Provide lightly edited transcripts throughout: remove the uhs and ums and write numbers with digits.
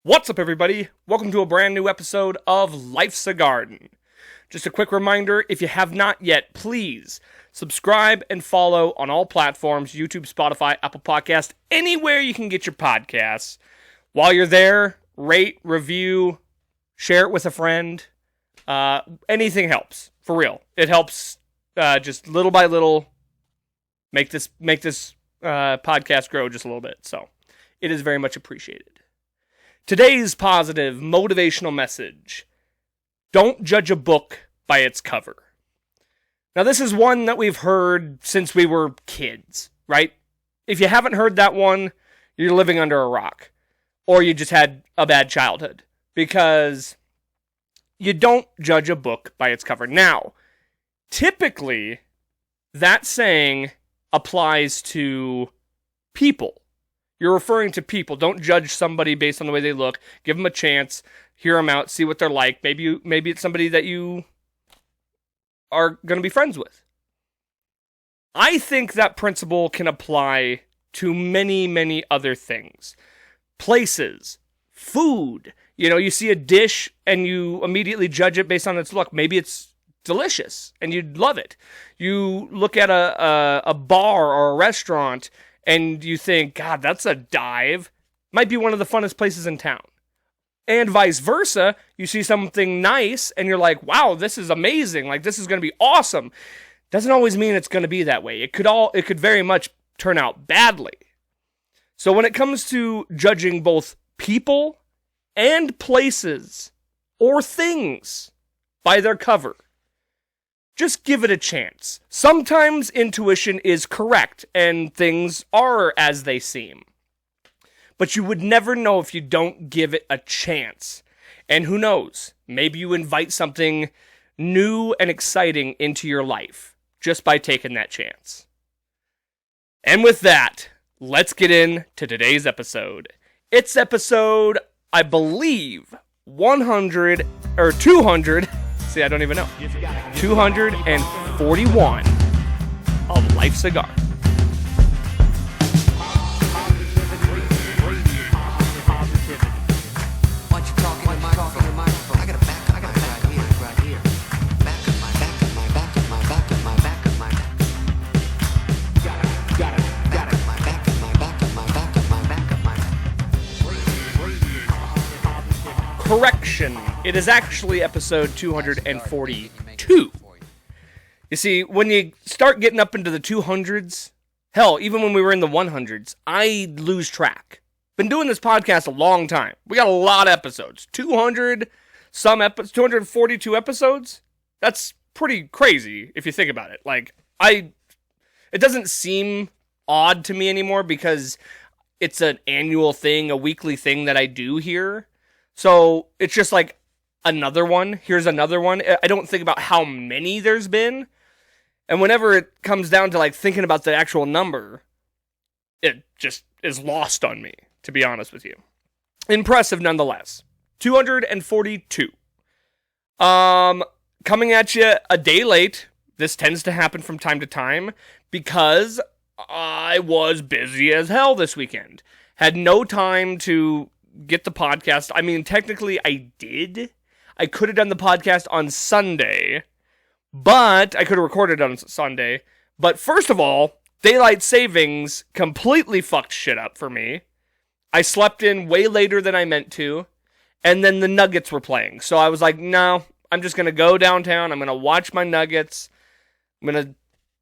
What's up, everybody? Welcome to a brand new episode of Life's a Garden. Just a quick reminder, if you have not yet, please subscribe and follow on all platforms, YouTube, Spotify, Apple Podcast, anywhere you can get your podcasts. While you're there, rate, review, share it with a friend. Anything helps, for real. It helps just little by little make this podcast grow just a little bit. So it is very much appreciated. Today's positive, motivational message: don't judge a book by its cover. Now, this is one that we've heard since we were kids, right? If you haven't heard that one, you're living under a rock. Or you just had a bad childhood. Because you don't judge a book by its cover. Now, typically, that saying applies to people. You're referring to people. Don't judge somebody based on the way they look. Give them a chance. Hear them out. See what they're like. Maybe it's somebody that you are going to be friends with. I think that principle can apply to many, many other things. Places. Food. You know, you see a dish and you immediately judge it based on its look. Maybe it's delicious and you'd love it. You look at a bar or a restaurant and you think, God, that's a dive. Might be one of the funnest places in town. And vice versa, you see something nice and you're like, wow, this is amazing. Like, this is going to be awesome. Doesn't always mean it's going to be that way. It could very much turn out badly. So when it comes to judging both people and places or things by their cover, just give it a chance. Sometimes intuition is correct and things are as they seem. But you would never know if you don't give it a chance. And who knows? Maybe you invite something new and exciting into your life just by taking that chance. And with that, let's get into today's episode. It's episode, I believe, 100 or 200. See, I don't even know. 241 of Life's a Garden. Correction. It is actually episode 242. You see, when you start getting up into the 200s, hell, even when we were in the 100s, I lose track. Been doing this podcast a long time. We got a lot of episodes. 242 episodes? That's pretty crazy if you think about it. Like, it doesn't seem odd to me anymore because it's an annual thing, a weekly thing that I do here. So it's just like another one. Here's another one. I don't think about how many there's been. And whenever it comes down to like thinking about the actual number, it just is lost on me, to be honest with you. Impressive nonetheless. 242. Coming at you a day late. This tends to happen from time to time because I was busy as hell this weekend. Had no time to get the podcast. I mean, technically I did. I could have done the podcast on Sunday, but I could have recorded on Sunday. But first of all, daylight savings completely fucked shit up for me. I slept in way later than I meant to, and then the Nuggets were playing. So I was like, no, I'm just going to go downtown. I'm going to watch my Nuggets. I'm going to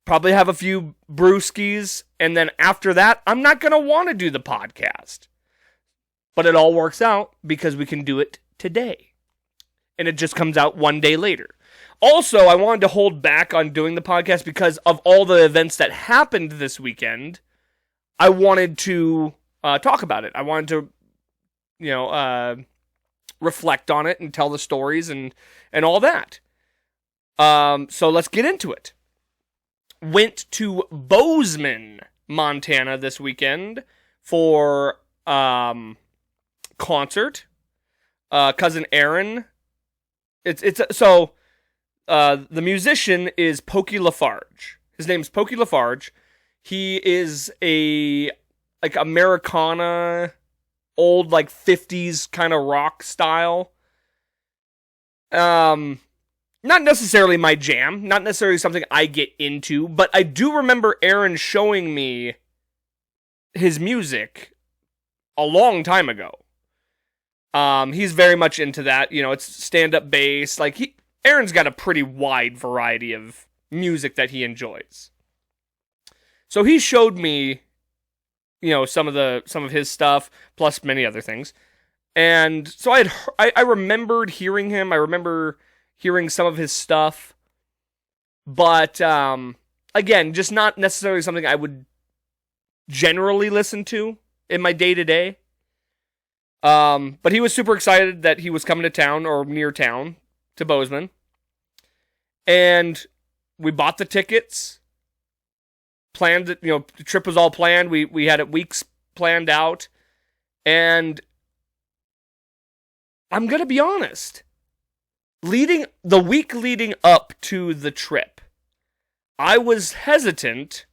probably have a few brewskis, and then after that, I'm not going to want to do the podcast. But it all works out because we can do it today. And it just comes out one day later. Also, I wanted to hold back on doing the podcast because of all the events that happened this weekend. I wanted to talk about it. I wanted to, reflect on it and tell the stories and all that. So let's get into it. Went to Bozeman, Montana this weekend for concert. Cousin Aaron. The musician is Pokey Lafarge. His name's Pokey Lafarge. He is a Americana old, like, 50s kind of rock style. Not necessarily my jam, not necessarily something I get into, but I do remember Aaron showing me his music a long time ago. He's very much into that, it's stand-up bass, like, Aaron's got a pretty wide variety of music that he enjoys. So he showed me, some of his stuff, plus many other things. And so I remembered hearing him. I remember hearing some of his stuff. But, again, just not necessarily something I would generally listen to in my day-to-day. But he was super excited that he was coming to town, or near town, to Bozeman. And we bought the tickets. Planned it, the trip was all planned. We had it weeks planned out. And I'm going to be honest. The week leading up to the trip, I was hesitant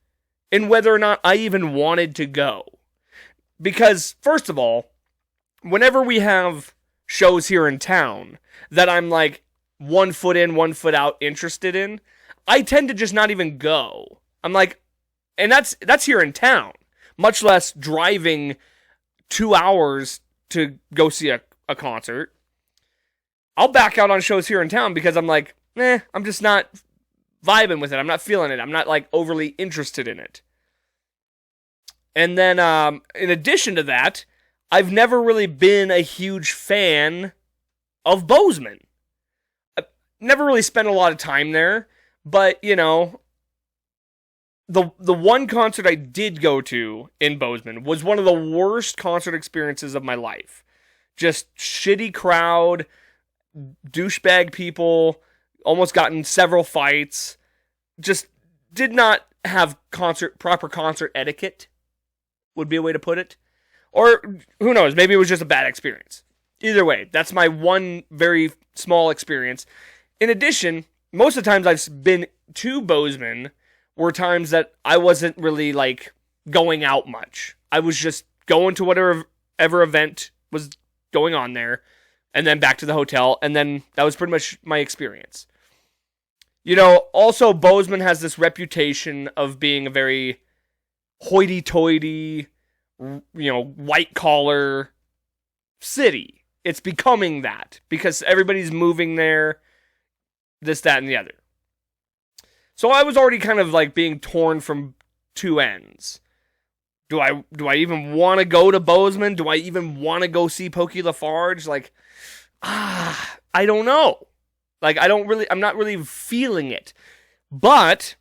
in whether or not I even wanted to go. Because, first of all, whenever we have shows here in town that I'm like 1 foot in, 1 foot out interested in, I tend to just not even go. I'm like, and that's here in town, much less driving 2 hours to go see a concert. I'll back out on shows here in town because I'm like, I'm just not vibing with it. I'm not feeling it. I'm not like overly interested in it. And then, in addition to that, I've never really been a huge fan of Bozeman. I've never really spent a lot of time there, but, the one concert I did go to in Bozeman was one of the worst concert experiences of my life. Just shitty crowd, douchebag people, almost got in several fights, just did not have proper concert etiquette, would be a way to put it. Or, who knows, maybe it was just a bad experience. Either way, that's my one very small experience. In addition, most of the times I've been to Bozeman were times that I wasn't really, like, going out much. I was just going to whatever event was going on there, and then back to the hotel, and then that was pretty much my experience. Also, Bozeman has this reputation of being a very hoity-toity, white-collar city. It's becoming that, because everybody's moving there, this, that, and the other. So I was already kind of like being torn from two ends. Do I even want to go to Bozeman? Do I even want to go see Pokey Lafarge? Like, I don't know. Like, I'm not really feeling it. But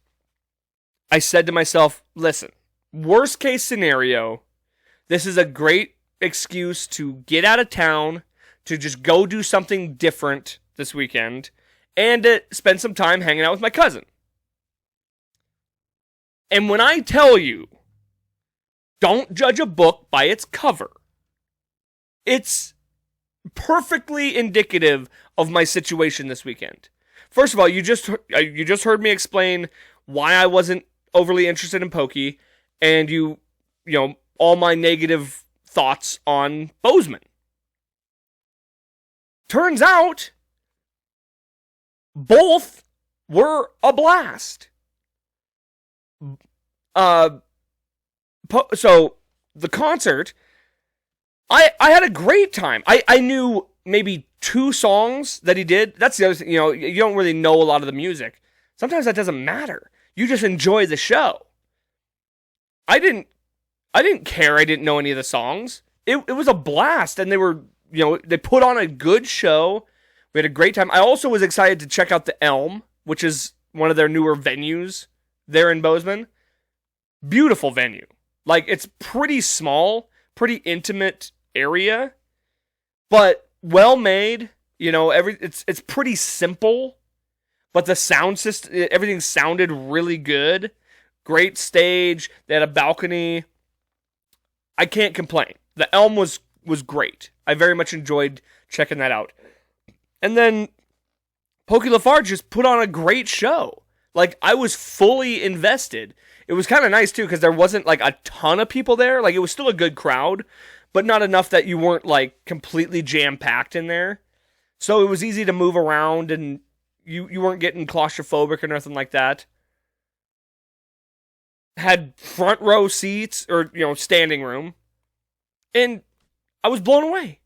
I said to myself, listen, worst case scenario, this is a great excuse to get out of town, to just go do something different this weekend, and to spend some time hanging out with my cousin. And when I tell you, don't judge a book by its cover, it's perfectly indicative of my situation this weekend. First of all, you just heard me explain why I wasn't overly interested in Pokey, and all my negative thoughts on Bozeman. Turns out, both were a blast. So the concert, I had a great time. I knew maybe 2 songs that he did. That's the other thing, you don't really know a lot of the music. Sometimes that doesn't matter. You just enjoy the show. I didn't care I didn't know any of the songs. It was a blast, and they were, they put on a good show. We had a great time. I also was excited to check out the Elm, which is one of their newer venues there in Bozeman. Beautiful venue. Like, it's pretty small, pretty intimate area, but well made. It's pretty simple, but the sound system, everything sounded really good. Great stage. They had a balcony. I can't complain. The Elm was great. I very much enjoyed checking that out. And then Pokey Lafarge just put on a great show. Like, I was fully invested. It was kind of nice, too, because there wasn't, like, a ton of people there. Like, it was still a good crowd, but not enough that you weren't like completely jam-packed in there. So it was easy to move around, and you weren't getting claustrophobic or nothing like that. Had front row seats, or, standing room. And I was blown away.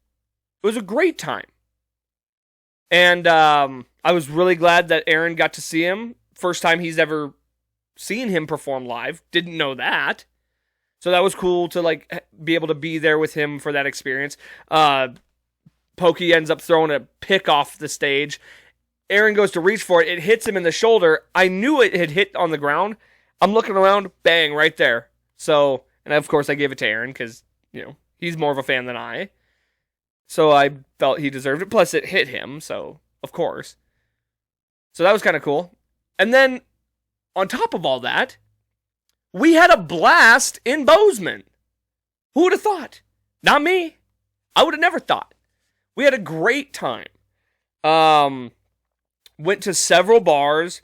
It was a great time. And I was really glad that Aaron got to see him. First time he's ever seen him perform live. Didn't know that. So that was cool to like be able to be there with him for that experience. Pokey ends up throwing a pick off the stage. Aaron goes to reach for it. It hits him in the shoulder. I knew it had hit on the ground. I'm looking around. Bang, right there. So, and of course I gave it to Aaron because, he's more of a fan than I. So I felt he deserved it. Plus it hit him. So, of course. So that was kind of cool. And then, on top of all that, we had a blast in Bozeman. Who would have thought? Not me. I would have never thought. We had a great time. Went to several bars.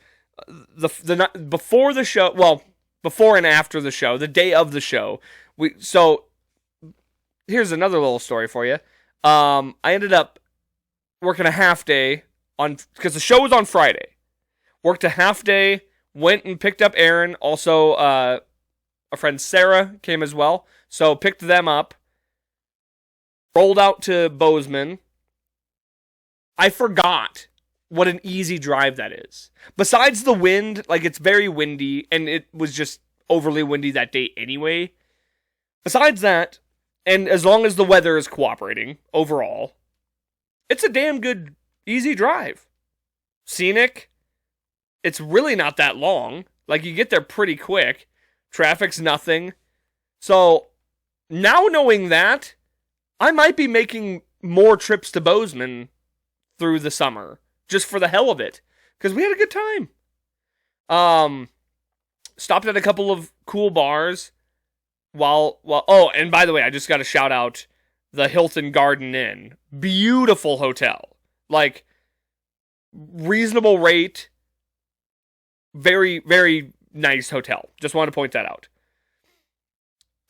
The before the show, well, before and after the show, the day of the show. So here's another little story for you. I ended up working a half day because the show was on Friday. Worked a half day. Went and picked up Aaron. Also, a friend Sarah came as well. So picked them up. Rolled out to Bozeman. I forgot what an easy drive that is. Besides the wind, like it's very windy, and it was just overly windy that day anyway. Besides that, and as long as the weather is cooperating overall, it's a damn good, easy drive. Scenic. It's really not that long. Like, you get there pretty quick. Traffic's nothing. So, now knowing that, I might be making more trips to Bozeman through the summer. Just for the hell of it. Because we had a good time. Stopped at a couple of cool bars. Oh, and by the way, I just got to shout out the Hilton Garden Inn. Beautiful hotel. Like, reasonable rate. Very, very nice hotel. Just wanted to point that out.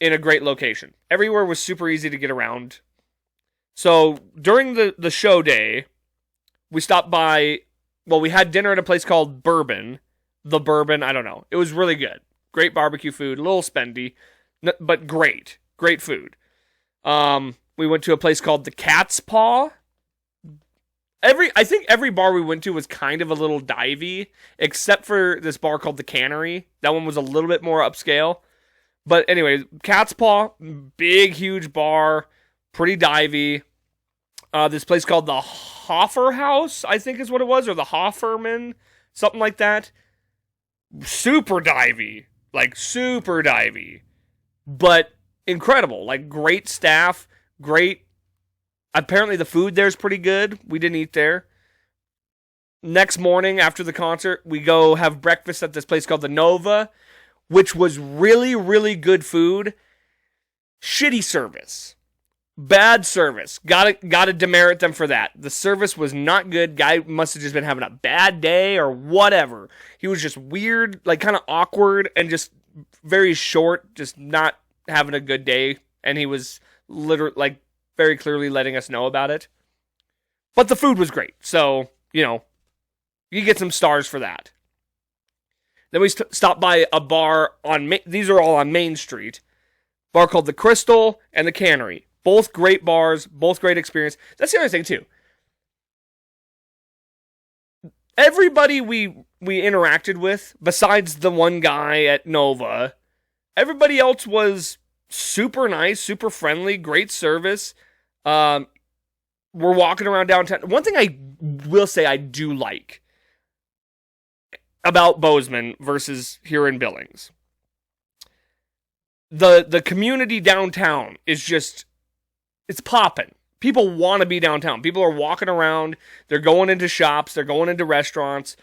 In a great location. Everywhere was super easy to get around. So, during the show day, we stopped by, we had dinner at a place called Bourbon. The Bourbon, I don't know. It was really good. Great barbecue food, a little spendy, but great. Great food. We went to a place called the Cat's Paw. I think every bar we went to was kind of a little divey, except for this bar called the Cannery. That one was a little bit more upscale. But anyway, Cat's Paw, big, huge bar, pretty divey. This place called the Hoffer House, I think is what it was, or the Hofferman, something like that. Super divey. Like, super divey. But incredible. Like, great staff, great. Apparently the food there is pretty good. We didn't eat there. Next morning after the concert, we go have breakfast at this place called the Nova, which was really, really good food. Shitty service. Bad service. Gotta demerit them for that. The service was not good. Guy must have just been having a bad day or whatever. He was just weird, like kind of awkward and just very short, just not having a good day. And he was literally, like, very clearly letting us know about it. But the food was great. So, you get some stars for that. Then we stopped by a bar these are all on Main Street. Bar called the Crystal and the Cannery. Both great bars, both great experience. That's the other thing, too. Everybody we interacted with, besides the one guy at Nova, everybody else was super nice, super friendly, great service. We're walking around downtown. One thing I will say I do like about Bozeman versus here in Billings. The community downtown is just, it's popping. People want to be downtown. People are walking around. They're going into shops. They're going into restaurants.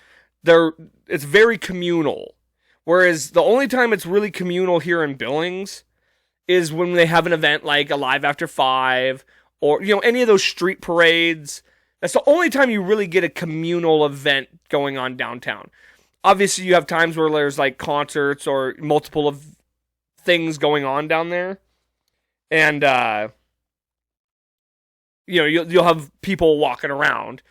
It's very communal. Whereas the only time it's really communal here in Billings is when they have an event like Alive After 5 or, any of those street parades. That's the only time you really get a communal event going on downtown. Obviously, you have times where there's like concerts or multiple of things going on down there. And you'll have people walking around.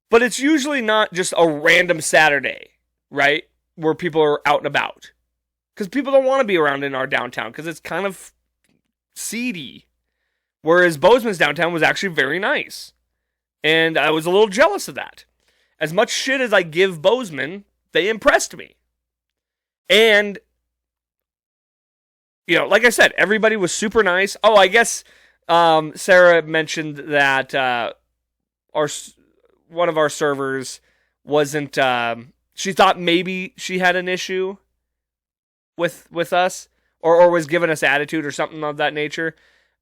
But it's usually not just a random Saturday, right? Where people are out and about. Because people don't want to be around in our downtown because it's kind of seedy. Whereas Bozeman's downtown was actually very nice. And I was a little jealous of that. As much shit as I give Bozeman, they impressed me. And, like I said, everybody was super nice. Oh, I guess Sarah mentioned that one of our servers wasn't, she thought maybe she had an issue with us or was giving us attitude or something of that nature.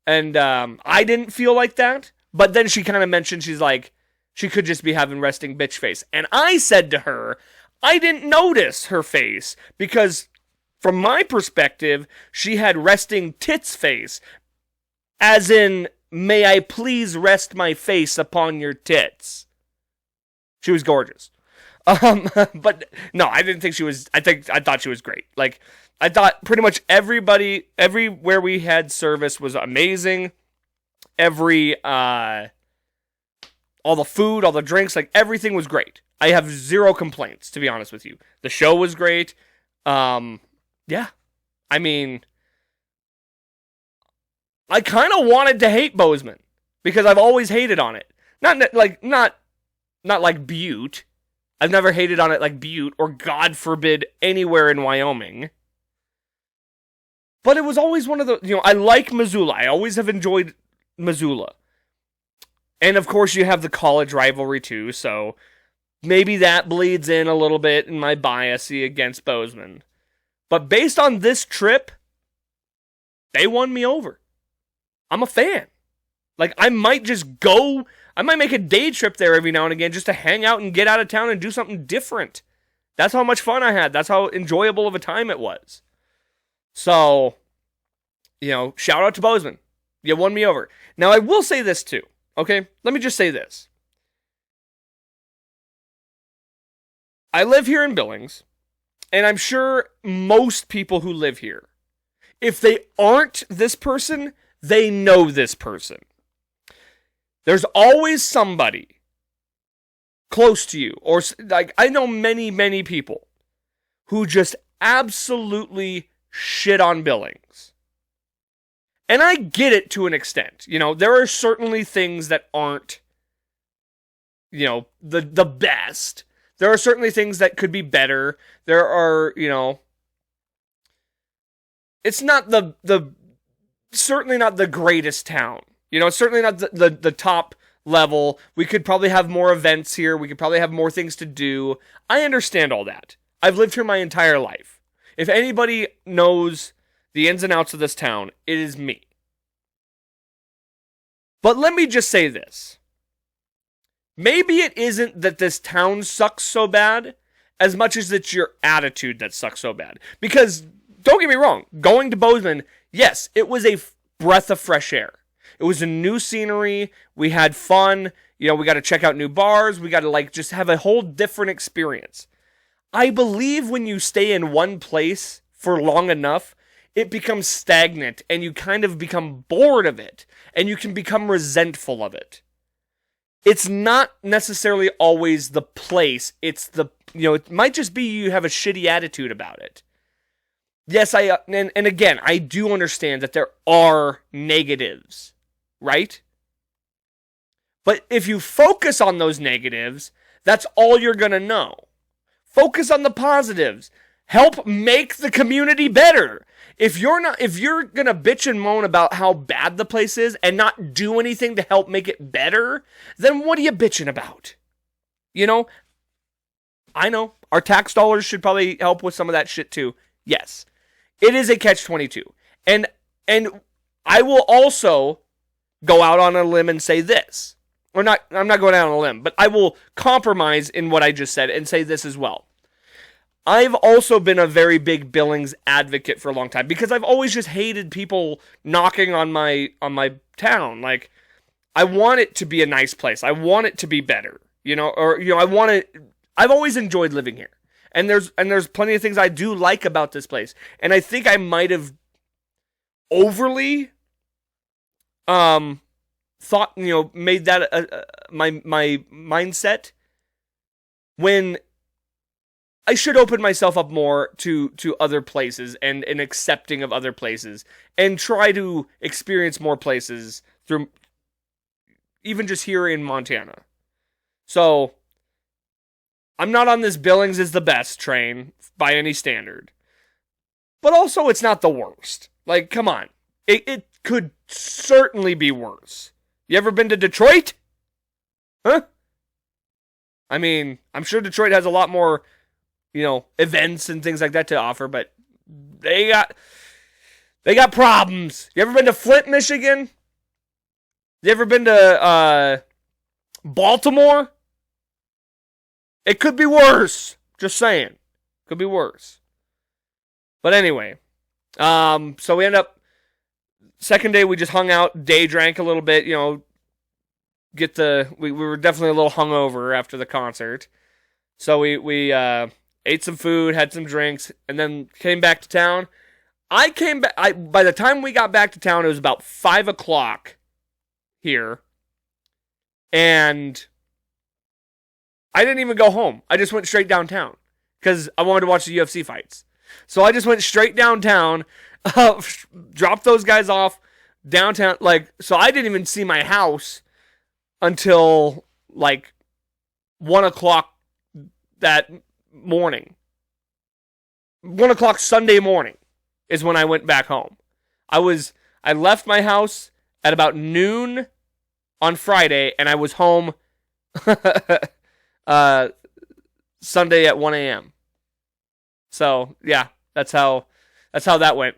And I didn't feel like that. But then she kind of mentioned, she's like, she could just be having resting bitch face. And I said to her, I didn't notice her face because from my perspective, she had resting tits face. As in, may I please rest my face upon your tits. She was gorgeous. But no, I didn't think she was, I thought she was great. Like, I thought pretty much everywhere we had service was amazing. All the food, all the drinks, like everything was great. I have zero complaints, to be honest with you. The show was great. Yeah. I mean, I kind of wanted to hate Bozeman because I've always hated on it. Not like Butte. I've never hated on it like Butte or, God forbid, anywhere in Wyoming. But it was always one of the, I like Missoula. I always have enjoyed Missoula. And of course you have the college rivalry too, so maybe that bleeds in a little bit in my bias against Bozeman. But based on this trip, they won me over. I'm a fan. Like, I might make a day trip there every now and again just to hang out and get out of town and do something different. That's how much fun I had. That's how enjoyable of a time it was. So, shout out to Bozeman. You won me over. Now, I will say this too, okay? Let me just say this. I live here in Billings, and I'm sure most people who live here, if they aren't this person, they know this person. There's always somebody close to you, or like I know many, many people who just absolutely shit on Billings. And I get it to an extent. There are certainly things that aren't, the best. There are certainly things that could be better. There are, it's not certainly not the greatest town. It's certainly not the top level. We could probably have more events here. We could probably have more things to do. I understand all that. I've lived here my entire life. If anybody knows the ins and outs of this town, it is me. But let me just say this. Maybe it isn't that this town sucks so bad as much as it's your attitude that sucks so bad. Because, don't get me wrong, going to Bozeman, yes, it was a breath of fresh air. It was a new scenery. We had fun. We got to check out new bars. We got to just have a whole different experience. I believe when you stay in one place for long enough, it becomes stagnant and you kind of become bored of it and you can become resentful of it. It's not necessarily always the place. It's it might just be you have a shitty attitude about it. Yes, and again, I do understand that there are negatives, right? But if you focus on those negatives, that's all you're going to know. Focus on the positives. Help make the community better. If you're going to bitch and moan about how bad the place is and not do anything to help make it better, then what are you bitching about? I know our tax dollars should probably help with some of that shit too. Yes. It is a catch-22. And I will also go out on a limb and say this. I'm not going out on a limb, but I will compromise in what I just said and say this as well. I've also been a very big Billings advocate for a long time because I've always just hated people knocking on my town. Like, I want it to be a nice place. I want it to be better. I've always enjoyed living here. And there's plenty of things I do like about this place. And I think I might have overly thought, made that my mindset when I should open myself up more to other places and accepting of other places and try to experience more places through even just here in Montana. So I'm not on this Billings is the best train by any standard. But also it's not the worst. Like, come on. It could certainly be worse. You ever been to Detroit? Huh? I mean, I'm sure Detroit has a lot more, events and things like that to offer, but they got problems. You ever been to Flint, Michigan? You ever been to Baltimore? It could be worse. Just saying. Could be worse. But anyway, so we end up, second day we just hung out, day drank a little bit, we were definitely a little hungover after the concert. So we ate some food, had some drinks, and then came back to town. By the time we got back to town, it was about 5 o'clock here. And I didn't even go home. I just went straight downtown because I wanted to watch the UFC fights. So I just went straight downtown, dropped those guys off downtown. So I didn't even see my house until 1 o'clock that morning. 1 o'clock Sunday morning is when I went back home. I left my house at about noon on Friday, and I was home Sunday at 1 a.m. So, yeah, that's how that went.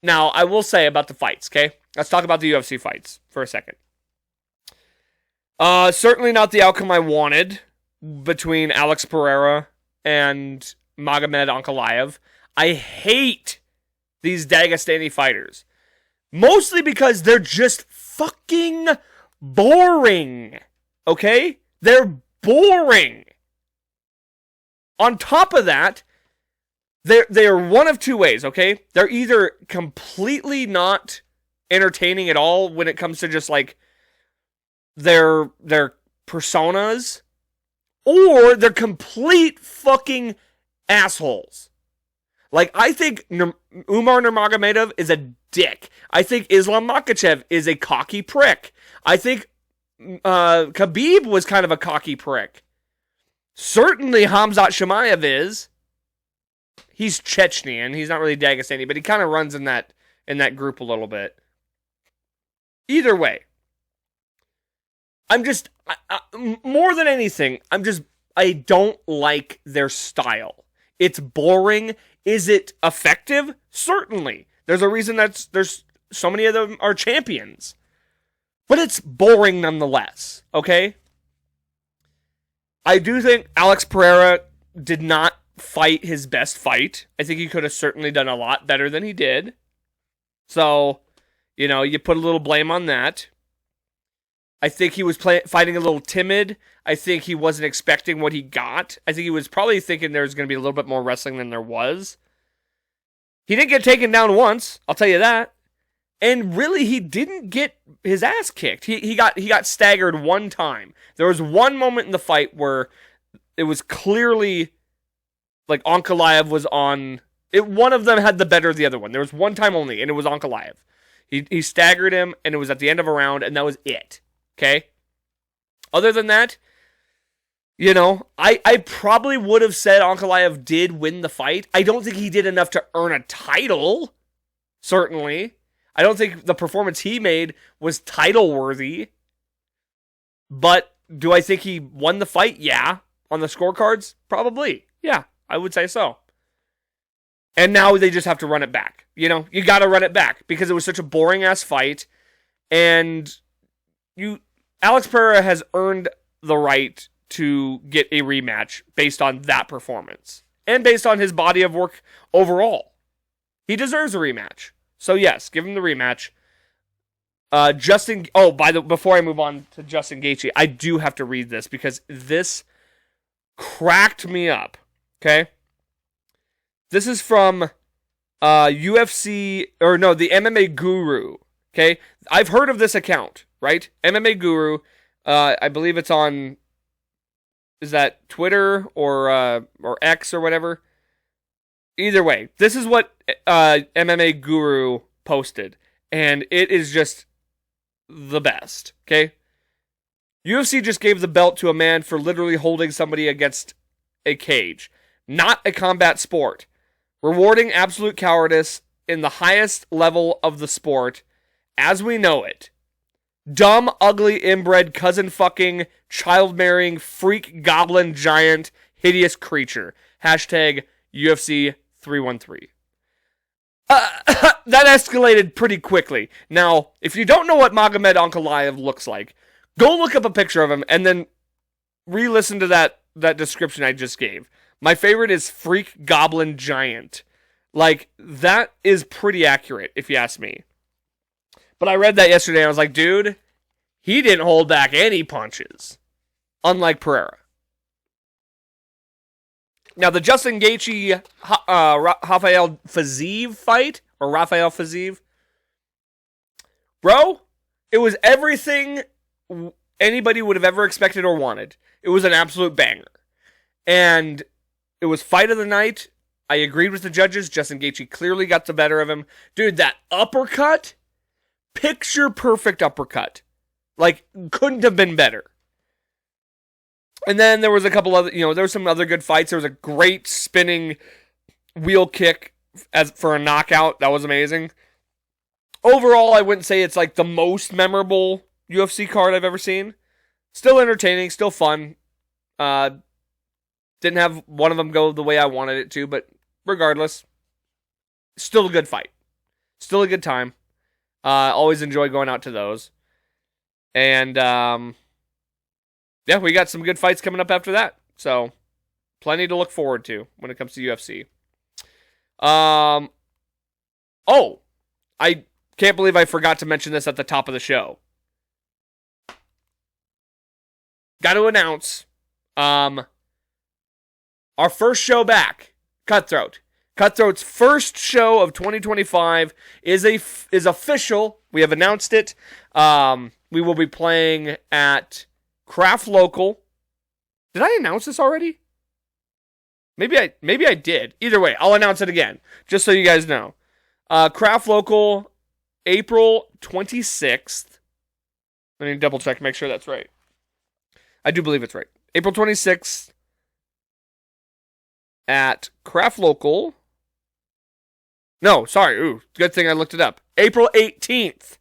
Now, I will say about the fights, okay? Let's talk about the UFC fights for a second. Certainly not the outcome I wanted between Alex Pereira and Magomed Ankalaev. I hate these Dagestani fighters. Mostly because they're just fucking boring. Okay? They're boring. On top of that, they are one of two ways, okay? They're either completely not entertaining at all when it comes to just their personas, or they're complete fucking assholes. I think Umar Nurmagomedov is a dick. I think Islam Makhachev is a cocky prick. I think Khabib was kind of a cocky prick. Certainly Khamzat Chimaev is. He's Chechnyan. He's not really Dagestani, but he kind of runs in that group a little bit. Either way, I'm just more than anything, I don't like their style. It's boring. Is it effective? Certainly. There's a reason there's so many of them are champions. But it's boring nonetheless, okay? I do think Alex Pereira did not fight his best fight. I think he could have certainly done a lot better than he did. So, you put a little blame on that. I think he was fighting a little timid. I think he wasn't expecting what he got. I think he was probably thinking there was going to be a little bit more wrestling than there was. He didn't get taken down once, I'll tell you that. And really, he didn't get his ass kicked. He got staggered one time. There was one moment in the fight where it was clearly Ankalaev was on it. One of them had the better of the other one. There was one time only, and it was Ankalaev. He staggered him, and it was at the end of a round, and that was it. Okay? Other than that, I probably would have said Ankalaev did win the fight. I don't think he did enough to earn a title. Certainly. I don't think the performance he made was title-worthy. But do I think he won the fight? Yeah. On the scorecards? Probably. Yeah, I would say so. And now they just have to run it back. You got to run it back because it was such a boring-ass fight. And Alex Pereira has earned the right to get a rematch based on that performance. And based on his body of work overall. He deserves a rematch. So yes, give him the rematch. Before I move on to Justin Gaethje, I do have to read this because this cracked me up. Okay? This is from the MMA Guru. Okay? I've heard of this account, right? MMA Guru. I believe it's on, is that Twitter or X or whatever? Either way, this is what MMA Guru posted, and it is just the best, okay? UFC just gave the belt to a man for literally holding somebody against a cage. Not a combat sport. Rewarding absolute cowardice in the highest level of the sport as we know it. Dumb, ugly, inbred, cousin-fucking, child-marrying, freak, goblin, giant, hideous creature. Hashtag UFC 313. That escalated pretty quickly. Now, if you don't know what Magomed Ankalaev looks like, go look up a picture of him and then re-listen to that description I just gave. My favorite is freak, goblin, giant. Like, that is pretty accurate, if you ask me. But I read that yesterday and I was like, dude, he didn't hold back any punches. Unlike Pereira. Now, the Justin Gaethje, Rafael Fiziev fight, or Rafael Fiziev, bro, it was everything anybody would have ever expected or wanted. It was an absolute banger. And it was fight of the night. I agreed with the judges. Justin Gaethje clearly got the better of him. Dude, that uppercut, picture perfect uppercut. Like, couldn't have been better. And then there was a couple other, there was some other good fights. There was a great spinning wheel kick for a knockout. That was amazing. Overall, I wouldn't say it's like the most memorable UFC card I've ever seen. Still entertaining, still fun. Didn't have one of them go the way I wanted it to, but regardless, still a good fight. Still a good time. Always enjoy going out to those. And, yeah, we got some good fights coming up after that. So, plenty to look forward to when it comes to UFC. I can't believe I forgot to mention this at the top of the show. Got to announce, our first show back, Cutthroat. Cutthroat's first show of 2025 is official. We have announced it. We will be playing at Craft Local. Did I announce this already? Maybe I did. Either way, I'll announce it again, just so you guys know. Craft Local, April 26th. Let me double check, make sure that's right. I do believe it's right. April 26th at Craft Local. No, sorry. Ooh, good thing I looked it up. April 18th.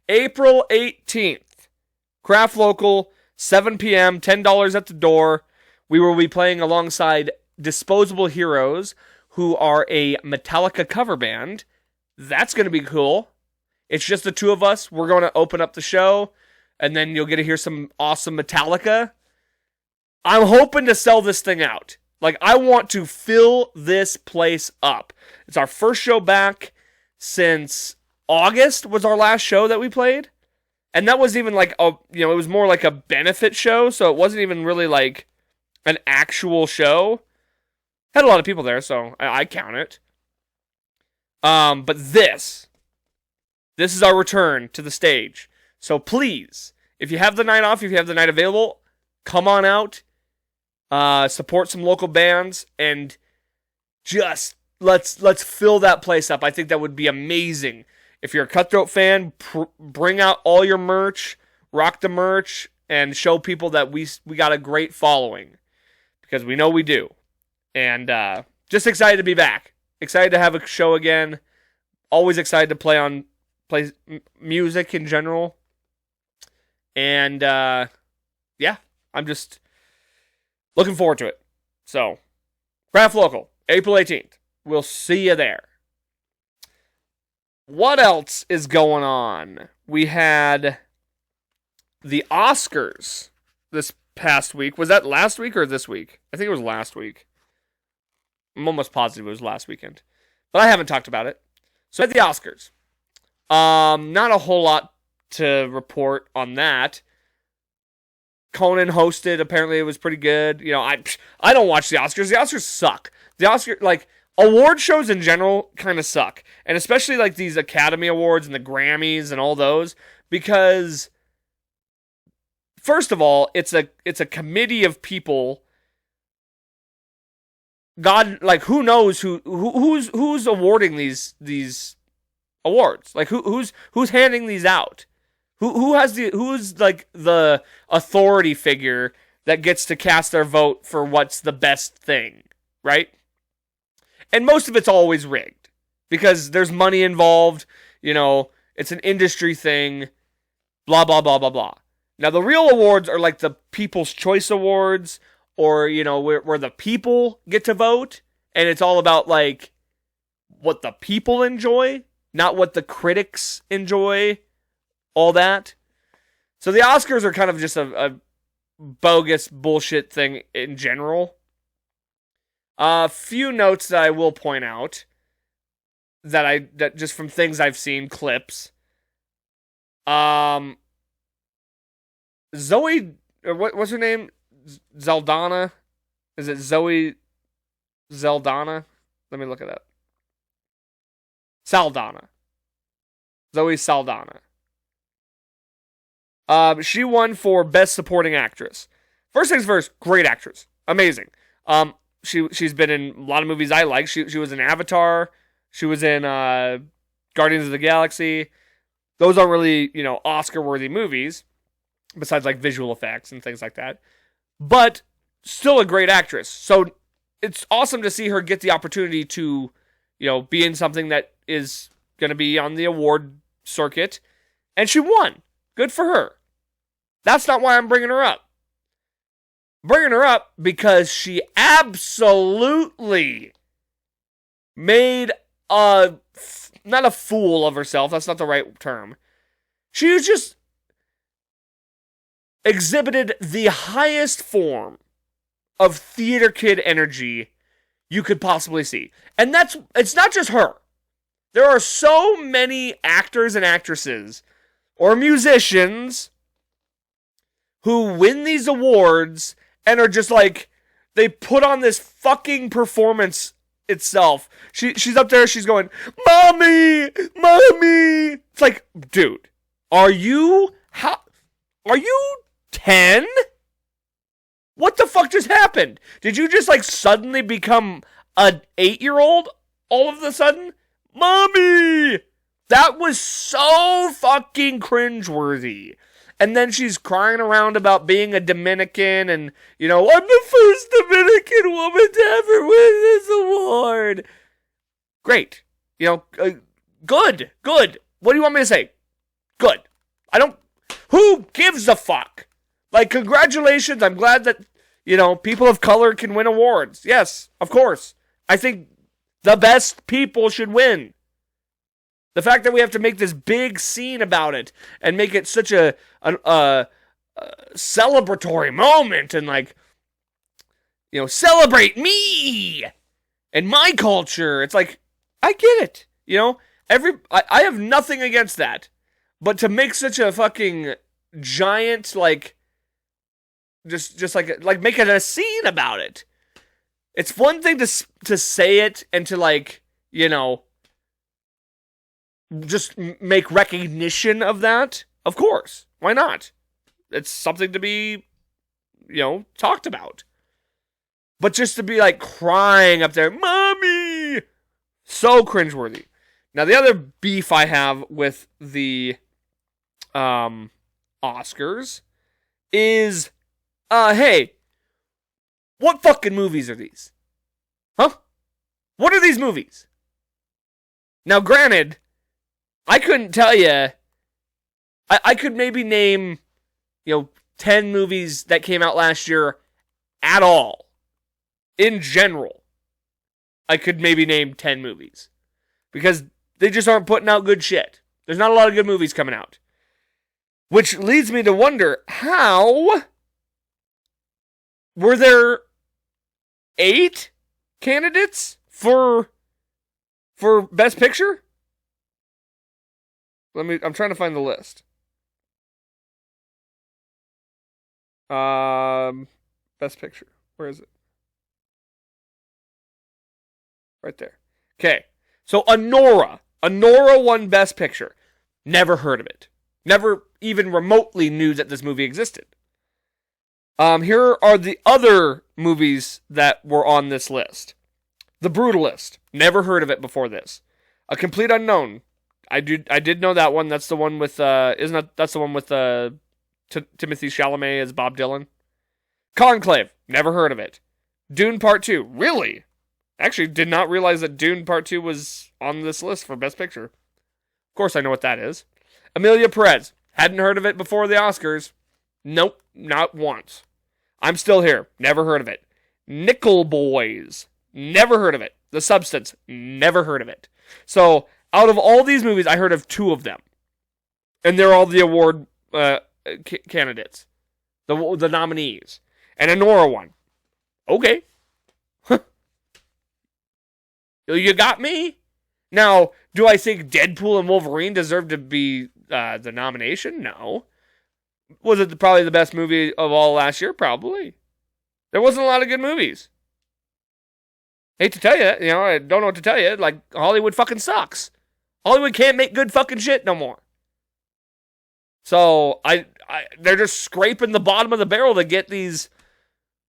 April 18th. Craft Local, 7 p.m., $10 at the door. We will be playing alongside Disposable Heroes, who are a Metallica cover band. That's going to be cool. It's just the two of us. We're going to open up the show, and then you'll get to hear some awesome Metallica. I'm hoping to sell this thing out. Like, I want to fill this place up. It's our first show back since August was our last show that we played. And that was even like it was more like a benefit show, so it wasn't even really like an actual show. Had a lot of people there, so I count it. But this is our return to the stage. So please, if you have the night off, if you have the night available, come on out. Support some local bands and just let's fill that place up. I think that would be amazing. If you're a Cutthroat fan, bring out all your merch, rock the merch, and show people that we got a great following, because we know we do. And just excited to be back. Excited to have a show again. Always excited to play music in general. And yeah, I'm just looking forward to it. So, Craft Local, April 18th. We'll see you there. What else is going on? We had the Oscars this past week. Was that last week or this week? I think it was last week. I'm almost positive it was last weekend. But I haven't talked about it. So at the Oscars. Not a whole lot to report on that. Conan hosted. Apparently it was pretty good. I don't watch the Oscars. The Oscars suck. The Oscars, award shows in general kind of suck. And especially like these Academy Awards and the Grammys and all those, because first of all, it's a committee of people. God, like who knows who's awarding these awards? Like who's handing these out? Who's like the authority figure that gets to cast their vote for what's the best thing, right? And most of it's always rigged because there's money involved, it's an industry thing, blah blah blah blah blah. Now the real awards are like the People's Choice Awards, or where the people get to vote, and it's all about like what the people enjoy, not what the critics enjoy, all that. So the Oscars are kind of just a bogus bullshit thing in general. A few notes that I will point out that just from things I've seen, clips. Zoe, or what's her name? Zeldana? Is it Zoe Zeldana? Let me look it up. Saldana. Zoe Saldana. She won for Best Supporting Actress. First things first, great actress. Amazing. She's been in a lot of movies I like. She was in Avatar. She was in Guardians of the Galaxy. Those aren't really, Oscar-worthy movies, besides like visual effects and things like that. But still a great actress. So it's awesome to see her get the opportunity to, be in something that is going to be on the award circuit. And she won. Good for her. That's not why I'm bringing her up. I'm bringing her up because she absolutely made not a fool of herself. That's not the right term. She was just exhibited the highest form of theater kid energy you could possibly see. And it's not just her. There are so many actors and actresses or musicians who win these awards and are just like, they put on this fucking performance itself. She's up there, she's going, "Mommy! Mommy!" It's like, dude, are you 10? What the fuck just happened? Did you just like suddenly become an 8-year-old all of a sudden? Mommy! That was so fucking cringeworthy. And then she's crying around about being a Dominican and, I'm the first Dominican woman to ever win this award. Great. Good. What do you want me to say? Good. Who gives a fuck? Like, congratulations. I'm glad that, people of color can win awards. Yes, of course. I think the best people should win. The fact that we have to make this big scene about it and make it such a celebratory moment and like, celebrate me and my culture. It's like, I get it. I have nothing against that, but to make such a fucking giant like, just like make it a scene about it. It's one thing to say it and to like, just make recognition of that. Of course. Why not? It's something to be, talked about. But just to be like crying up there, "Mommy!" So cringeworthy. Now the other beef I have with the Oscars is, hey, what fucking movies are these? Huh? What are these movies? Now granted, I couldn't tell you. I could maybe name, 10 movies that came out last year at all. In general, I could maybe name 10 movies. Because they just aren't putting out good shit. There's not a lot of good movies coming out. Which leads me to wonder, how were there 8 candidates for Best Picture? I'm trying to find the list. Best Picture. Where is it? Right there. Okay. So Anora. Anora won Best Picture. Never heard of it. Never even remotely knew that this movie existed. Here are the other movies that were on this list. The Brutalist. Never heard of it before this. A Complete Unknown. I did know that one. That's the one with that's the one with Timothy Chalamet as Bob Dylan. Conclave. Never heard of it. Dune Part 2. Really? Actually, did not realize that Dune Part 2 was on this list for Best Picture. Of course I know what that is. Amelia Perez. Hadn't heard of it before the Oscars. Nope, not once. I'm Still Here. Never heard of it. Nickel Boys. Never heard of it. The Substance. Never heard of it. So, out of all these movies, I heard of 2 of them. And they're all the award candidates. The nominees. And Anora won. Okay. You got me? Now, do I think Deadpool and Wolverine deserve to be the nomination? No. Was it probably the best movie of all last year? Probably. There wasn't a lot of good movies. Hate to tell you, I don't know what to tell you. Like, Hollywood fucking sucks. Hollywood can't make good fucking shit no more. So, they're just scraping the bottom of the barrel to get these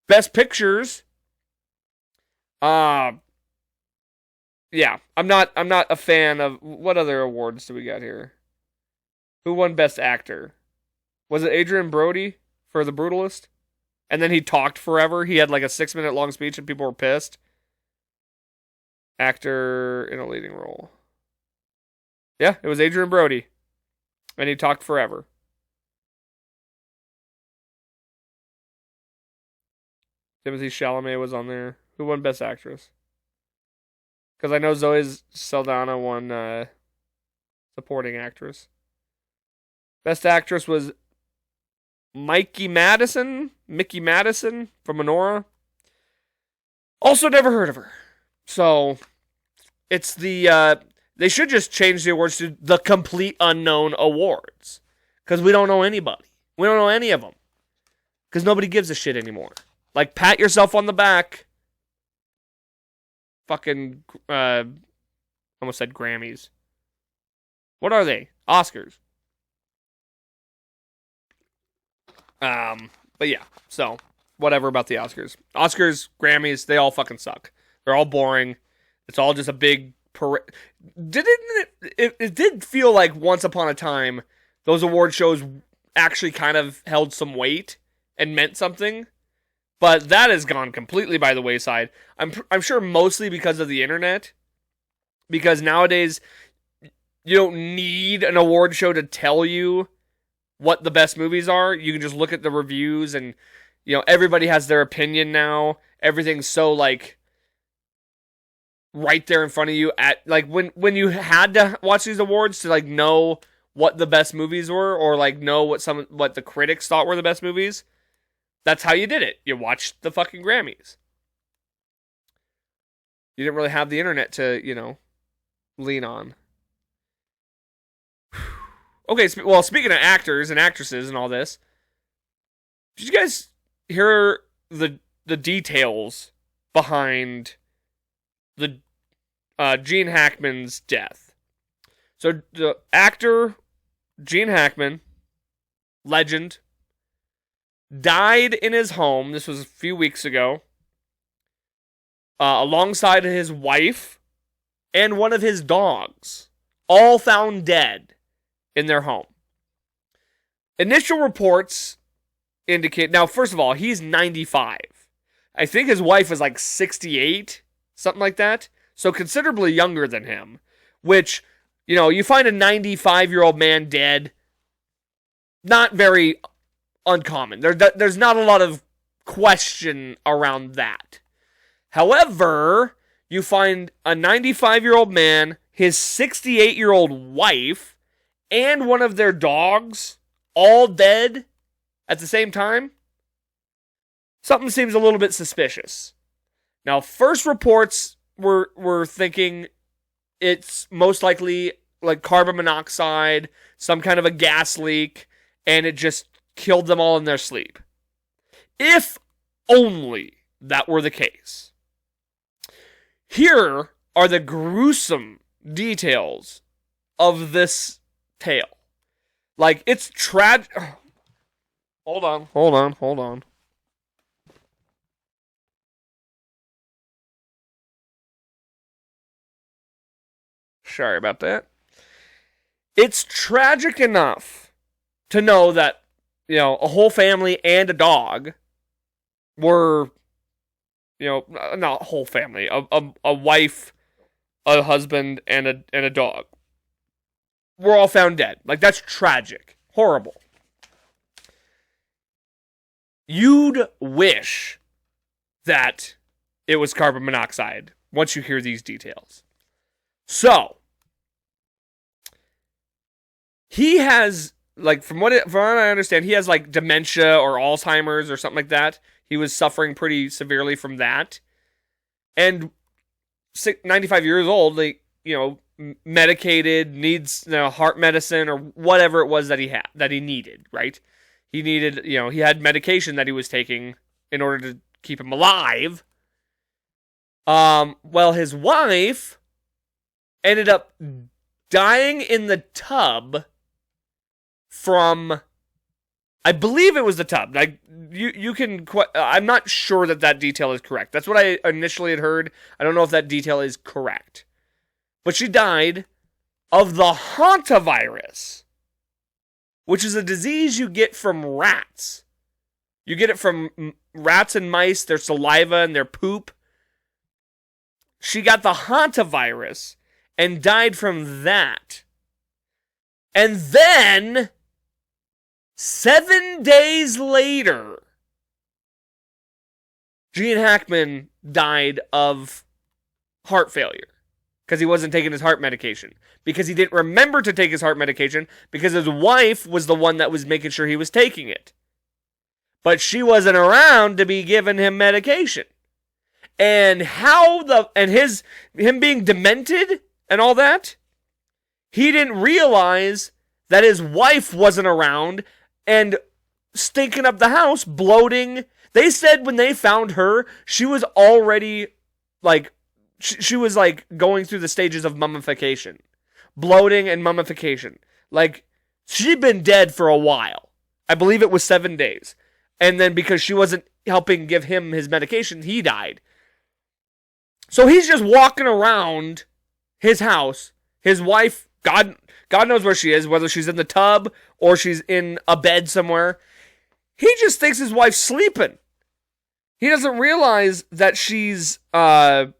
Best Pictures. Yeah, I'm not a fan of... What other awards do we got here? Who won Best Actor? Was it Adrian Brody for The Brutalist? And then he talked forever. He had like a 6-minute long speech and people were pissed. Actor in a leading role. Yeah, it was Adrian Brody. And he talked forever. Timothy Chalamet was on there. Who won Best Actress? Because I know Zoe Saldana won Supporting Actress. Best Actress was Mickey Madison from Anora. Also never heard of her. So, it's the... they should just change the awards to the Complete Unknown Awards. Because we don't know anybody. We don't know any of them. Because nobody gives a shit anymore. Like, pat yourself on the back. Fucking, almost said Grammys. What are they? Oscars. But yeah, so, whatever about the Oscars. Oscars, Grammys, they all fucking suck. They're all boring. It's all just a big parade. It did feel like once upon a time, those award shows actually kind of held some weight and meant something. But that has gone completely by the wayside. I'm sure mostly because of the internet. Because nowadays, you don't need an award show to tell you what the best movies are. You can just look at the reviews and, everybody has their opinion now. Everything's so, like, right there in front of you. When you had to watch these awards to, like, know what the best movies were or, like, know what the critics thought were the best movies. That's how you did it. You watched the fucking Grammys. You didn't really have the internet to, lean on. Okay, well, speaking of actors and actresses and all this, did you guys hear the details behind the Gene Hackman's death? So the actor Gene Hackman, legend, died in his home. This was a few weeks ago. Alongside his wife and one of his dogs. All found dead in their home. Initial reports indicate... Now, first of all, he's 95. I think his wife is like 68. Something like that. So considerably younger than him. Which, you find a 95-year-old man dead. Not very... uncommon. There's not a lot of question around that. However, you find a 95-year-old man, his 68-year-old wife, and one of their dogs all dead at the same time. Something seems a little bit suspicious. Now, first reports were thinking it's most likely like carbon monoxide, some kind of a gas leak, and it just killed them all in their sleep. If only that were the case. Here are the gruesome details of this tale. Like, it's tragic. Hold on. Sorry about that. It's tragic enough to know that, a whole family and a dog were, not a whole family, a wife, a husband, and a dog were all found dead. Like, that's tragic. Horrible. You'd wish that it was carbon monoxide once you hear these details. So, he has, like, from what I understand, he has, like, dementia or Alzheimer's or something like that. He was suffering pretty severely from that. And 95 years old, like, medicated, needs heart medicine or whatever it was that he needed, right? He needed, he had medication that he was taking in order to keep him alive. Well, his wife ended up dying in the tub from, I believe it was the tub. Like, you can, I'm not sure that detail is correct. That's what I initially had heard. I don't know if that detail is correct. But she died of the hantavirus, which is a disease you get from rats. You get it from rats and mice, their saliva and their poop. She got the hantavirus and died from that. And then, 7 days later, Gene Hackman died of heart failure. Because he wasn't taking his heart medication. Because he didn't remember to take his heart medication. Because his wife was the one that was making sure he was taking it. But she wasn't around to be giving him medication. And him being demented and all that, he didn't realize that his wife wasn't around and stinking up the house, bloating. They said when they found her, she was already, like, she was, like, going through the stages of mummification. Bloating and mummification. Like, she'd been dead for a while. I believe it was 7 days. And then because she wasn't helping give him his medication, he died. So he's just walking around his house. His wife, God knows where she is, whether she's in the tub or she's in a bed somewhere. He just thinks his wife's sleeping. He doesn't realize that she's been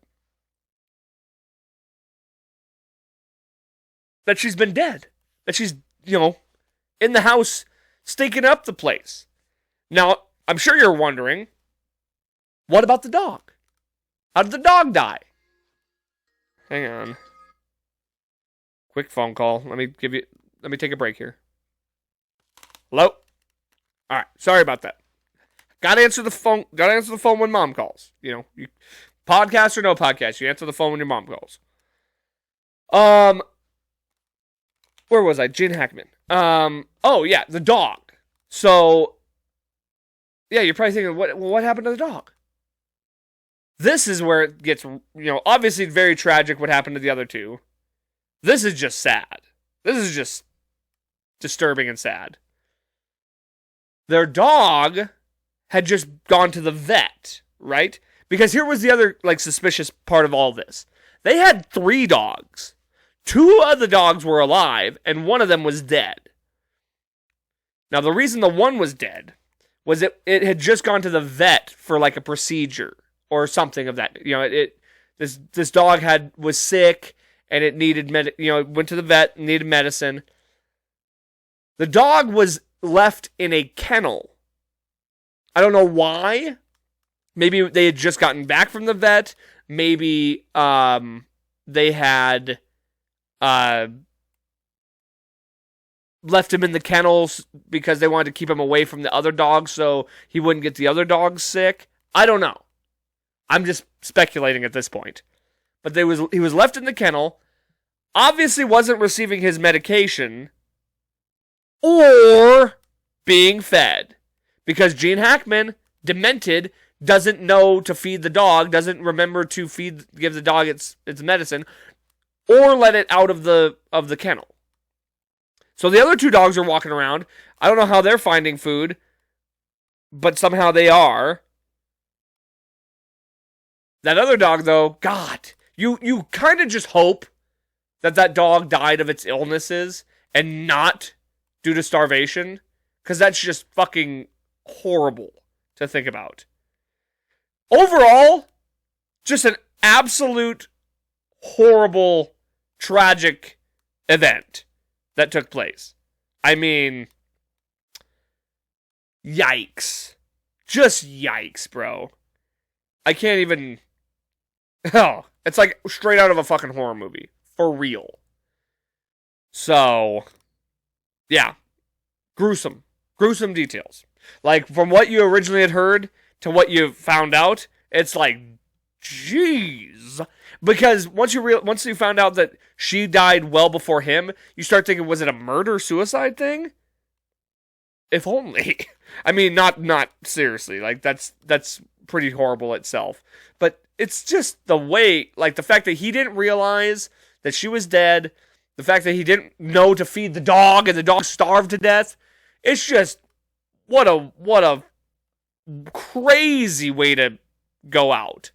dead. That she's, in the house stinking up the place. Now, I'm sure you're wondering, what about the dog? How did the dog die? Hang on. Quick phone call. Let me take a break here. Hello? Alright, sorry about that. Gotta answer the phone when mom calls. Podcast or no podcast, you answer the phone when your mom calls. Where was I? Gene Hackman. Oh yeah, the dog. So, yeah, you're probably thinking, what happened to the dog? This is where it gets, obviously very tragic what happened to the other two. This is just sad. This is just disturbing and sad. Their dog had just gone to the vet, right? Because here was the other, suspicious part of all this. They had 3 dogs. 2 of the dogs were alive, and one of them was dead. Now, the reason the one was dead was it had just gone to the vet for, a procedure or something of that. This dog was sick, and it needed went to the vet and needed medicine. The dog was left in a kennel. I don't know why. Maybe they had just gotten back from the vet. Maybe they had left him in the kennels because they wanted to keep him away from the other dogs so he wouldn't get the other dogs sick. I don't know. I'm just speculating at this point. But he was left in the kennel, obviously wasn't receiving his medication, or being fed. Because Gene Hackman, demented, doesn't know to feed the dog, doesn't remember to give the dog its medicine, or let it out of the kennel. So the other 2 dogs are walking around. I don't know how they're finding food, but somehow they are. That other dog, though, God, you kind of just hope that dog died of its illnesses and not due to starvation, because that's just fucking horrible to think about. Overall, just an absolute horrible, tragic event that took place. I mean, yikes. Just yikes, bro. I can't even... Oh, it's like straight out of a fucking horror movie. For real. So, yeah. Gruesome. Gruesome details. Like, from what you originally had heard to what you found out, it's like, jeez. Because once you found out that she died well before him, you start thinking, was it a murder-suicide thing? If only. I mean, not seriously. Like, that's pretty horrible itself. But it's just the way, like, the fact that he didn't realize that she was dead, the fact that he didn't know to feed the dog and the dog starved to death, it's just, what a crazy way to go out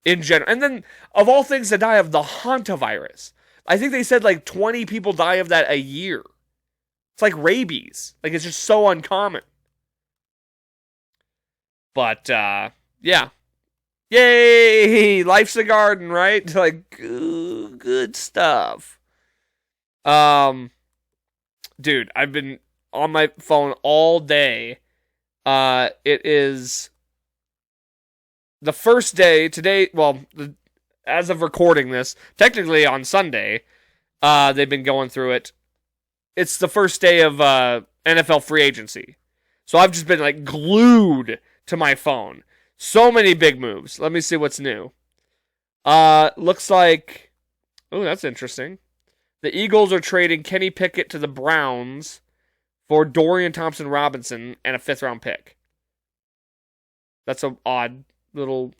in general. And then, of all things, to die of the hantavirus. I think they said like 20 people die of that a year. It's like rabies. Like, it's just so uncommon. But, yeah. Yay! Life's a garden, right? Like, good stuff. Dude, I've been on my phone all day. It is the first day today. Well, as of recording this, technically on Sunday, they've been going through it. It's the first day of NFL free agency. So I've just been like glued to my phone. So many big moves. Let me see what's new. Looks like, oh, that's interesting. The Eagles are trading Kenny Pickett to the Browns for Dorian Thompson-Robinson and a 5th-round pick. That's an odd little...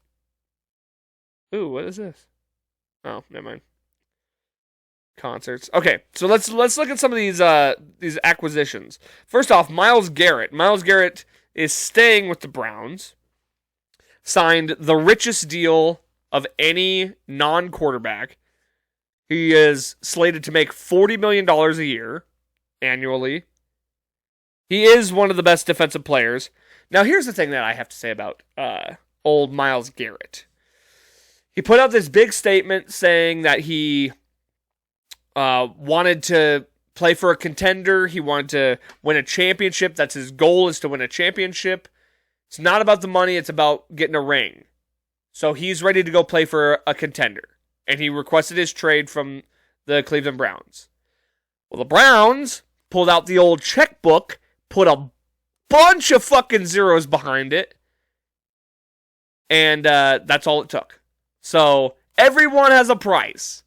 Ooh, what is this? Oh, never mind. Concerts. Okay, so let's look at some of these acquisitions. First off, Myles Garrett. Myles Garrett is staying with the Browns. Signed the richest deal of any non-quarterback. He is slated to make $40 million a year annually. He is one of the best defensive players. Now, here's the thing that I have to say about old Myles Garrett. He put out this big statement saying that he wanted to play for a contender. He wanted to win a championship. That's his goal, is to win a championship. It's not about the money. It's about getting a ring. So he's ready to go play for a contender. And he requested his trade from the Cleveland Browns. Well, the Browns pulled out the old checkbook, put a bunch of fucking zeros behind it, and that's all it took. So everyone has a price,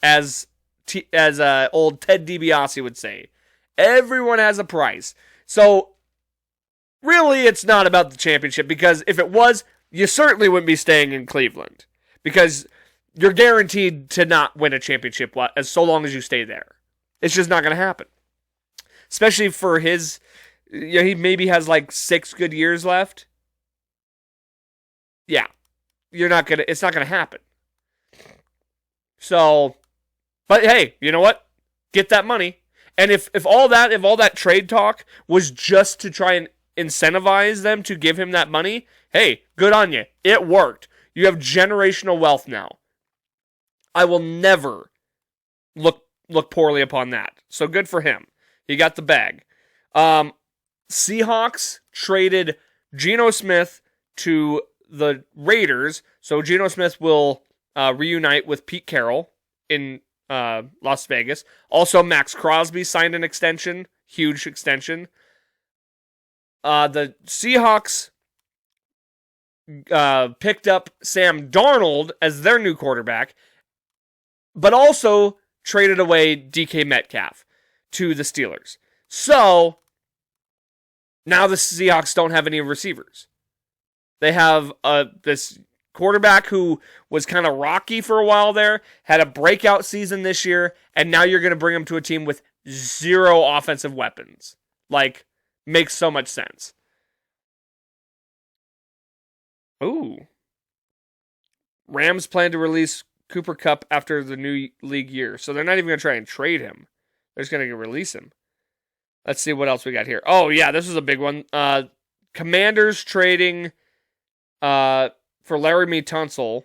as old Ted DiBiase would say. Everyone has a price. So really, it's not about the championship, because if it was, you certainly wouldn't be staying in Cleveland, because you're guaranteed to not win a championship as so long as you stay there. It's just not going to happen. Especially for his, he maybe has like 6 good years left. Yeah, it's not going to happen. So, but hey, you know what? Get that money. And if all that trade talk was just to try and incentivize them to give him that money, hey, good on you. It worked. You have generational wealth now. I will never look poorly upon that. So good for him. He got the bag. Seahawks traded Geno Smith to the Raiders. So Geno Smith will reunite with Pete Carroll in Las Vegas. Also, Max Crosby signed an extension. Huge extension. The Seahawks picked up Sam Darnold as their new quarterback, but also traded away DK Metcalf to the Steelers. So now the Seahawks don't have any receivers. They have this quarterback who was kind of rocky for a while there, had a breakout season this year, and now you're going to bring him to a team with zero offensive weapons. Like, makes so much sense. Ooh. Rams plan to release Cooper Kupp after the new league year. So they're not even going to try and trade him. They're just going to release him. Let's see what else we got here. Oh, yeah, this is a big one. Commanders trading for Laramie Tunsil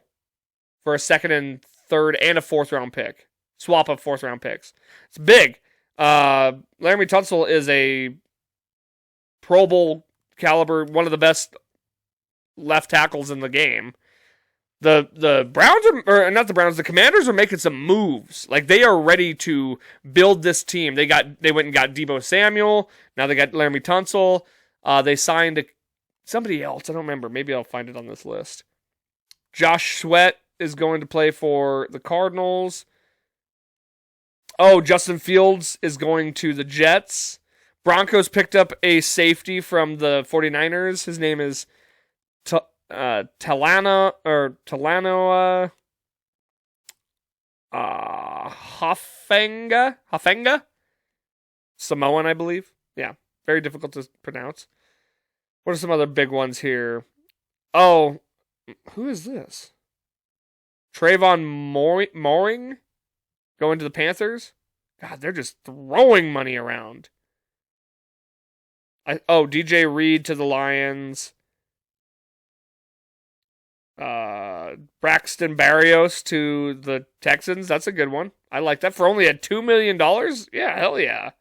for a second and third and a fourth-round pick. Swap of fourth-round picks. It's big. Laramie Tunsil is a Pro Bowl caliber, one of the best left tackles in the game. The Browns are, or not the Browns, the Commanders are making some moves. Like, they are ready to build this team. They went and got Deebo Samuel. Now they got Laramie Tunsil. They signed somebody else. I don't remember. Maybe I'll find it on this list. Josh Sweat is going to play for the Cardinals. Oh, Justin Fields is going to the Jets. Broncos picked up a safety from the 49ers. His name is Talanoa Hafenga? Samoan, I believe. Yeah, very difficult to pronounce. What are some other big ones here? Oh, who is this? Trayvon Mooring going to the Panthers? God, they're just throwing money around. DJ Reed to the Lions. Braxton Berrios to the Texans. That's a good one. I like that. For only $2 million? Yeah, hell yeah.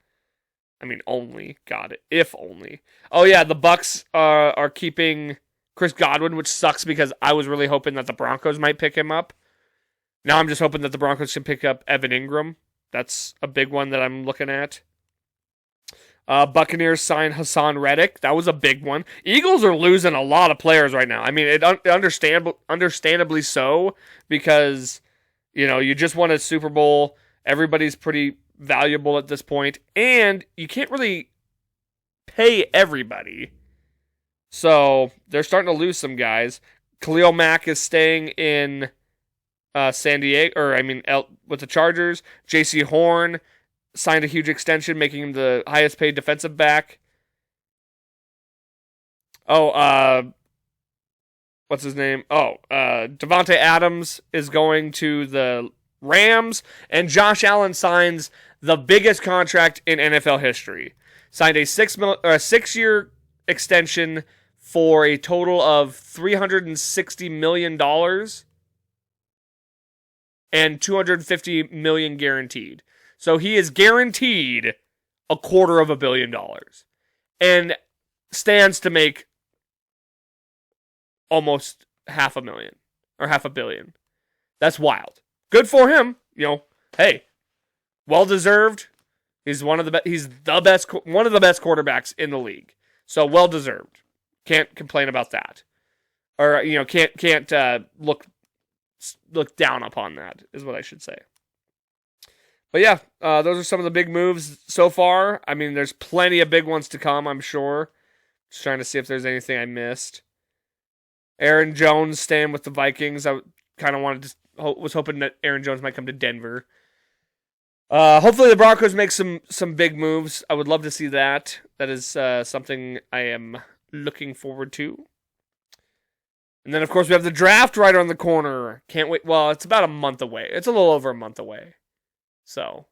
I mean, only. Got it. If only. Oh, yeah, the Bucks are keeping Chris Godwin, which sucks because I was really hoping that the Broncos might pick him up. Now I'm just hoping that the Broncos can pick up Evan Ingram. That's a big one that I'm looking at. Buccaneers signed Hassan Reddick. That was a big one. Eagles are losing a lot of players right now. I mean, understandably so, because, you just won a Super Bowl. Everybody's pretty valuable at this point, and you can't really pay everybody. So they're starting to lose some guys. Khalil Mack is staying in San Diego, with the Chargers. J.C. Horn signed a huge extension, making him the highest paid defensive back. What's his name? Devontae Adams is going to the Rams, and Josh Allen signs the biggest contract in NFL history. Signed a 6-year extension for a total of $360 million and $250 million guaranteed. So he is guaranteed $250 million and stands to make almost $500,000 or $500 million. That's wild. Good for him. Hey, well deserved. He's one of the best quarterbacks in the league. So well deserved. Can't complain about that. Or can't look down upon that is what I should say. But yeah, those are some of the big moves so far. I mean, there's plenty of big ones to come, I'm sure. Just trying to see if there's anything I missed. Aaron Jones staying with the Vikings. I kind of was hoping that Aaron Jones might come to Denver. Hopefully the Broncos make some big moves. I would love to see that. That is something I am looking forward to. And then, of course, we have the draft right around the corner. Can't wait. Well, it's about a month away. It's a little over a month away. So,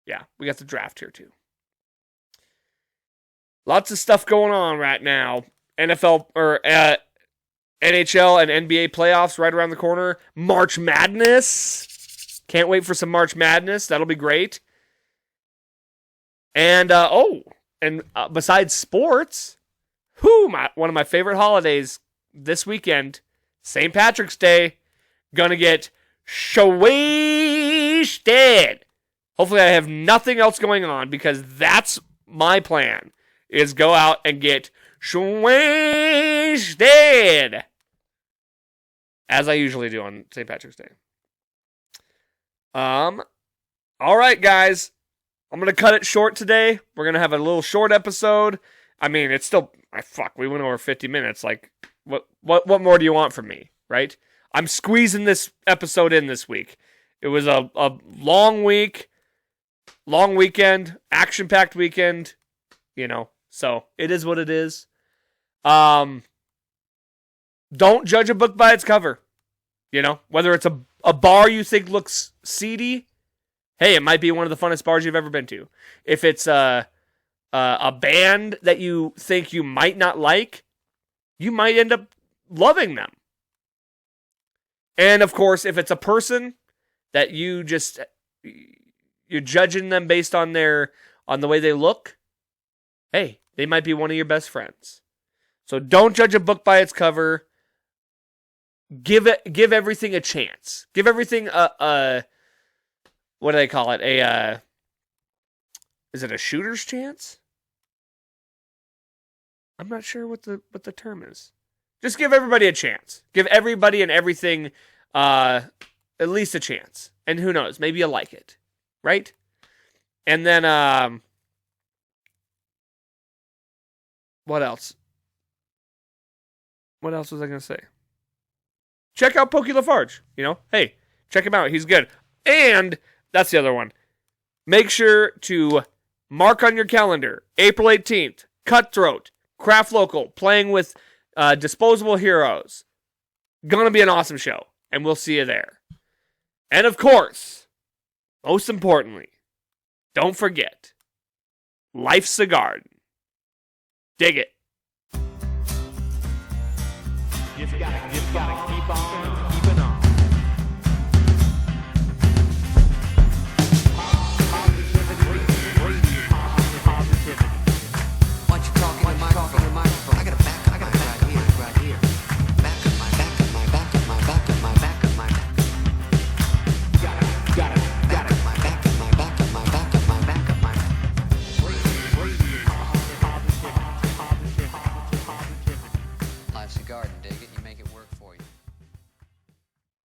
yeah, we got the draft here too. Lots of stuff going on right now. NHL and NBA playoffs right around the corner. March Madness. Can't wait for some March Madness. That'll be great. And, besides sports, one of my favorite holidays this weekend, St. Patrick's Day, gonna get wasted. Hopefully I have nothing else going on, because that's my plan, is go out and get wasted, as I usually do on St. Patrick's Day. All right, guys. I'm going to cut it short today. We're going to have a little short episode. I mean, it's still, fuck, we went over 50 minutes. Like, what more do you want from me, right? I'm squeezing this episode in this week. It was a long week, long weekend, action-packed weekend, so it is what it is. Don't judge a book by its cover. Whether it's a bar you think looks seedy, hey, it might be one of the funnest bars you've ever been to. If it's a band that you think you might not like, you might end up loving them. And of course, if it's a person that you're judging them based on the way they look, hey, they might be one of your best friends. So don't judge a book by its cover. Give everything a chance. Give everything a what do they call it? Is it a shooter's chance? I'm not sure what the term is. Just give everybody a chance. Give everybody and everything at least a chance. And who knows? Maybe you'll like it. Right? And then what else? What else was I going to say? Check out Pokey Lafarge. Hey, check him out. He's good. And that's the other one. Make sure to mark on your calendar, April 18th, Cutthroat, Craft Local, playing with Disposable Heroes. Gonna be an awesome show, and we'll see you there. And of course, most importantly, don't forget, life's a garden. Dig it. Just gotta keep on keeping on. Positivity. Why don't you talk in your microphone? I got a back right here. Back of my back of my back of my back of my back of my back. Got it. Back of my back of my back of my back of my back of my back. Life's a garden, dig it, you make it